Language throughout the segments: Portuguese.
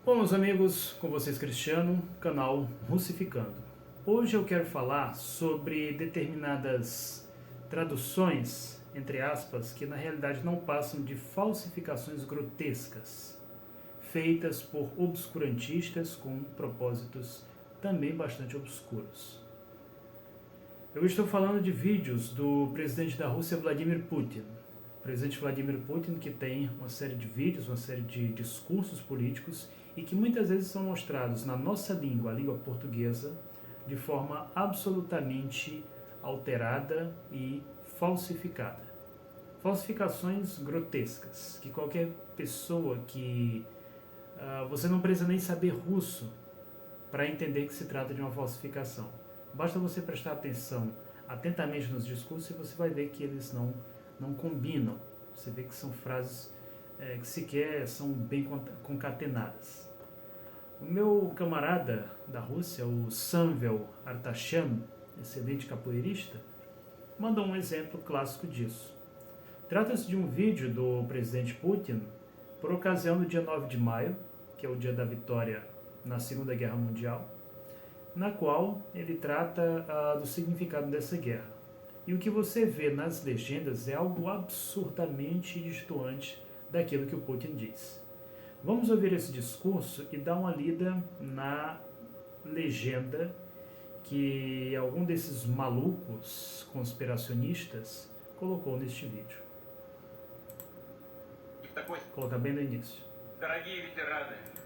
Bom, meus amigos, com vocês Cristiano, canal Russificando. Hoje eu quero falar sobre determinadas traduções, entre aspas, que na realidade não passam de falsificações grotescas, feitas por obscurantistas com propósitos também bastante obscuros. Eu estou falando de vídeos do presidente da Rússia, Vladimir Putin. O presidente Vladimir Putin, que tem uma série de vídeos, uma série de discursos políticos e que muitas vezes são mostrados na nossa língua, a língua portuguesa, de forma absolutamente alterada e falsificada. Falsificações grotescas, que qualquer pessoa que... você não precisa nem saber russo para entender que se trata de uma falsificação. Basta você prestar atenção atentamente nos discursos e você vai ver que eles não combinam. Você vê que são frases que sequer são bem concatenadas. O meu camarada da Rússia, o Samvel Artashan, excelente capoeirista, mandou um exemplo clássico disso. Trata-se de um vídeo do presidente Putin por ocasião do dia 9 de maio, que é o dia da vitória na Segunda Guerra Mundial, na qual ele trata do significado dessa guerra. E o que você vê nas legendas é algo absurdamente distoante daquilo que o Putin diz. Vamos ouvir esse discurso e dar uma lida na legenda que algum desses malucos conspiracionistas colocou neste vídeo. Vou colocar bem no início.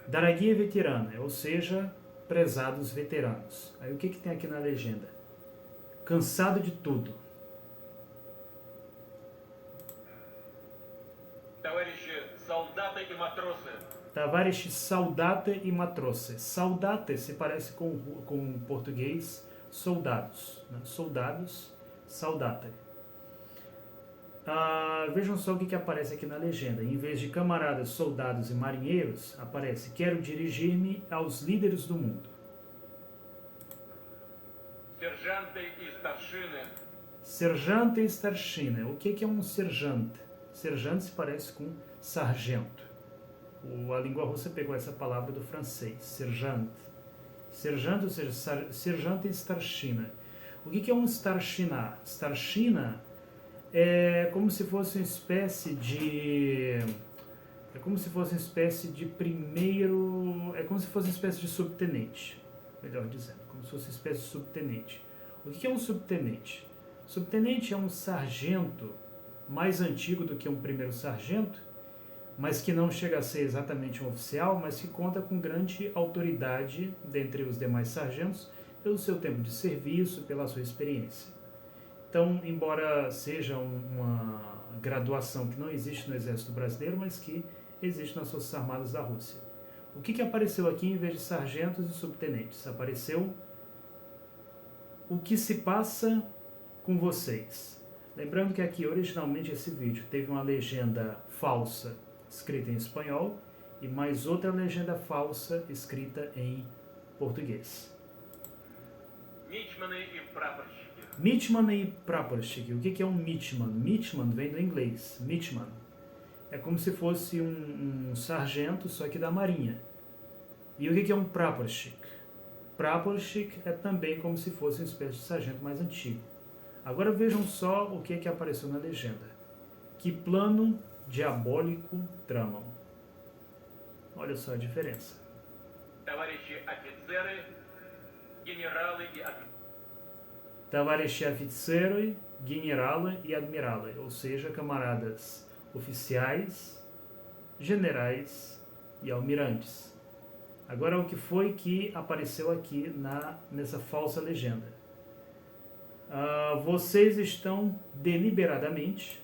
Дорогие ветераны, ou seja, prezados veteranos. Aí o que tem aqui na legenda? Cansado de tudo. Товарищи солдаты и матросы. Солдаты se parece com o português soldados. Né? Soldados, soldate. Vejam só o que aparece aqui na legenda. Em vez de camaradas, soldados e marinheiros, aparece: quero dirigir-me aos líderes do mundo. Serjante e starshina. O que é um serjante? Serjante se parece com sargento. A língua russa pegou essa palavra do francês, serjante. Serjante, ou seja, serjante e starshina. O que é um starshina? Starshina é como se fosse uma espécie de... É como se fosse uma espécie de primeiro... É como se fosse uma espécie de subtenente, melhor dizendo. Como se fosse uma espécie de subtenente. O que é um subtenente? Subtenente é um sargento mais antigo do que um primeiro sargento, mas que não chega a ser exatamente um oficial, mas que conta com grande autoridade dentre os demais sargentos pelo seu tempo de serviço, pela sua experiência. Então, embora seja uma graduação que não existe no Exército Brasileiro, mas que existe nas Forças Armadas da Rússia. O que apareceu aqui em vez de sargentos e subtenentes? Apareceu o que se passa com vocês. Lembrando que aqui, originalmente, esse vídeo teve uma legenda falsa escrita em espanhol e mais outra legenda falsa escrita em português. Michman e praporщики. O que é um Michman? Michman vem do inglês. Michman é como se fosse um sargento, só que da marinha. E o que é um praporщик? Praporщик é também como se fosse uma espécie de sargento mais antigo. Agora vejam só o que apareceu na legenda. Que plano diabólico tramam. Olha só a diferença. Товарищи офицеры, генералы e admirалы, ou seja, camaradas oficiais, generais e almirantes. Agora, o que foi que apareceu aqui nessa falsa legenda? Vocês estão deliberadamente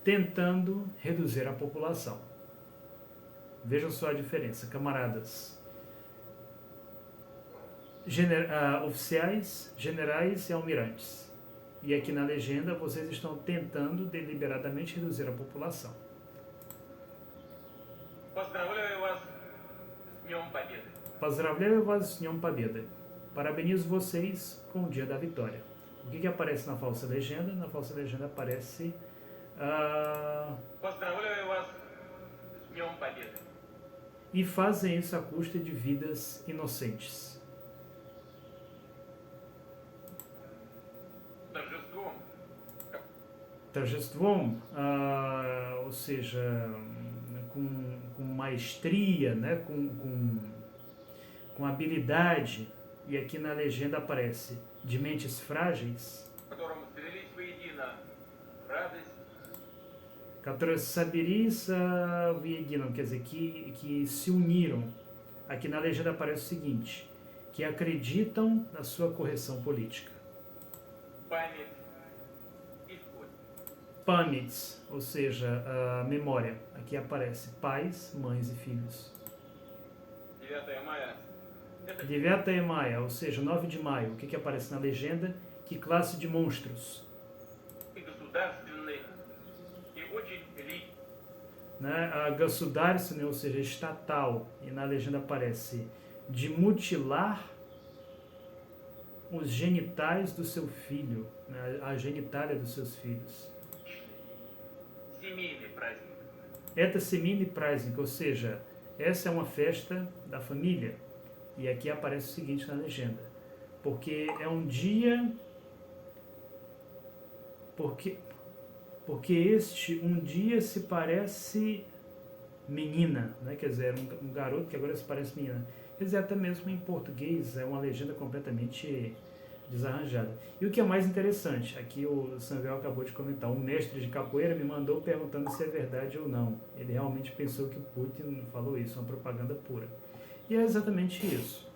tentando reduzir a população. Vejam só a diferença, camaradas. Oficiais, generais e almirantes. E aqui na legenda, vocês estão tentando deliberadamente reduzir a população. Поздравляю вас с Днем Победы. Parabenizo vocês com o dia da vitória. O que aparece na falsa legenda? Na falsa legenda aparece E fazem isso à custa de vidas inocentes. Торжеством, ou seja, com maestria, né? com habilidade, e aqui na legenda aparece de mentes frágeis, которые собрались воедино, quer dizer, que se uniram. Aqui na legenda aparece o seguinte, que acreditam na sua correção política. Pamets, ou seja, a memória. Aqui aparece pais, mães e filhos. 9 maio, ou seja, 9 de maio. O que aparece na legenda? Que classe de monstros? Né? A государственный, ou seja, estatal. E na legenda aparece de mutilar os genitais do seu filho, né? A genitália dos seus filhos. Это семейный праздник, ou seja, essa é uma festa da família. E aqui aparece o seguinte na legenda, porque é um dia, porque este um dia se parece menina, né? Quer dizer, um garoto que agora se parece menina. Quer dizer, até mesmo em português é uma legenda completamente desarranjada. E o que é mais interessante, aqui o Samuel acabou de comentar, um mestre de capoeira me mandou perguntando se é verdade ou não. Ele realmente pensou que o Putin falou isso, uma propaganda pura. E é exatamente isso.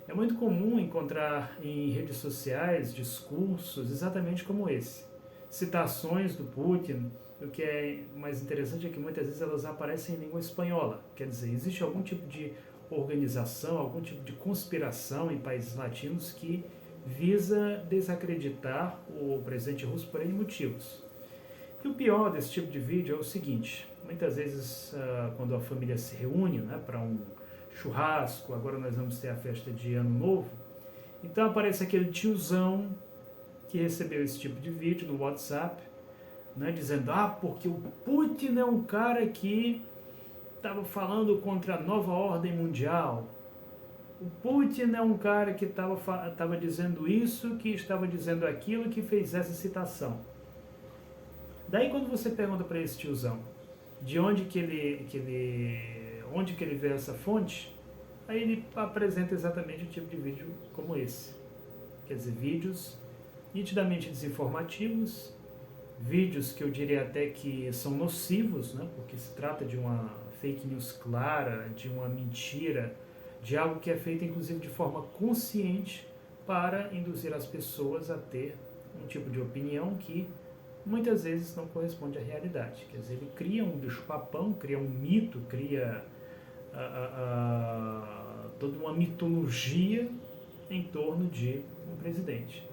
É muito comum encontrar em redes sociais discursos exatamente como esse. Citações do Putin. O que é mais interessante é que muitas vezes elas aparecem em língua espanhola. Quer dizer, existe algum tipo de organização, algum tipo de conspiração em países latinos que visa desacreditar o presidente russo por N motivos. E o pior desse tipo de vídeo é o seguinte, muitas vezes quando a família se reúne, né, para um churrasco, agora nós vamos ter a festa de Ano Novo, então aparece aquele tiozão que recebeu esse tipo de vídeo no WhatsApp, né, dizendo, porque o Putin é um cara que estava falando contra a nova ordem mundial. O Putin é um cara que estava dizendo isso, que estava dizendo aquilo, que fez essa citação. Daí quando você pergunta para esse tiozão de onde que ele vê essa fonte, aí ele apresenta exatamente um tipo de vídeo como esse. Quer dizer, vídeos nitidamente desinformativos, vídeos que eu diria até que são nocivos, né, porque se trata de uma fake news clara, de uma mentira, de algo que é feito inclusive de forma consciente para induzir as pessoas a ter um tipo de opinião que muitas vezes não corresponde à realidade. Quer dizer, ele cria um bicho-papão, cria um mito, cria toda uma mitologia em torno de um presidente.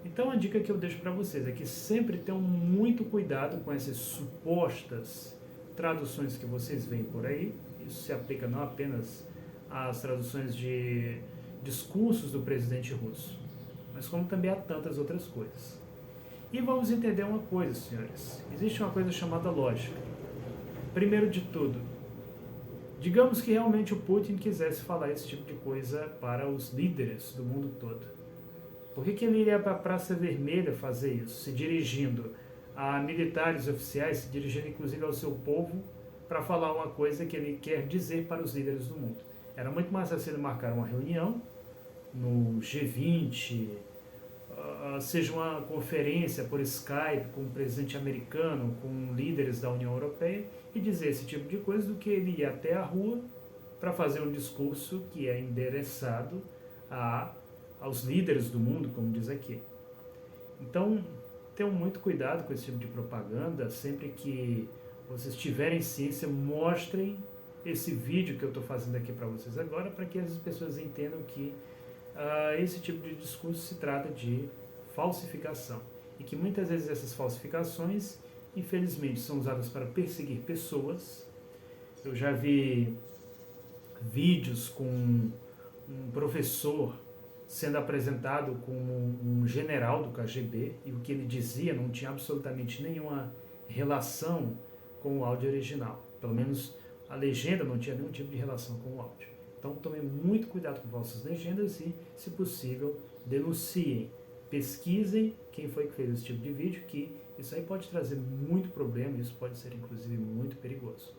Então a dica que eu deixo para vocês é que sempre tenham muito cuidado com essas supostas traduções que vocês veem por aí. Isso se aplica não apenas às traduções de discursos do presidente russo, mas como também a tantas outras coisas. E vamos entender uma coisa, senhores. Existe uma coisa chamada lógica. Primeiro de tudo, digamos que realmente o Putin quisesse falar esse tipo de coisa para os líderes do mundo todo. Por que ele iria para a Praça Vermelha fazer isso, se dirigindo a militares oficiais, se dirigindo inclusive ao seu povo, para falar uma coisa que ele quer dizer para os líderes do mundo? Era muito mais fácil ele marcar uma reunião no G20, seja uma conferência por Skype com o presidente americano, com líderes da União Europeia, e dizer esse tipo de coisa, do que ele ir até a rua para fazer um discurso que é endereçado aos líderes do mundo, como diz aqui. Então, tenham muito cuidado com esse tipo de propaganda. Sempre que vocês tiverem ciência, mostrem esse vídeo que eu estou fazendo aqui para vocês agora, para que as pessoas entendam que esse tipo de discurso se trata de falsificação, e que muitas vezes essas falsificações, infelizmente, são usadas para perseguir pessoas. Eu já vi vídeos com um professor sendo apresentado como um general do KGB, e o que ele dizia não tinha absolutamente nenhuma relação com o áudio original. Pelo menos a legenda não tinha nenhum tipo de relação com o áudio. Então tomem muito cuidado com vossas legendas e, se possível, denunciem. Pesquisem quem foi que fez esse tipo de vídeo, que isso aí pode trazer muito problema, isso pode ser inclusive muito perigoso.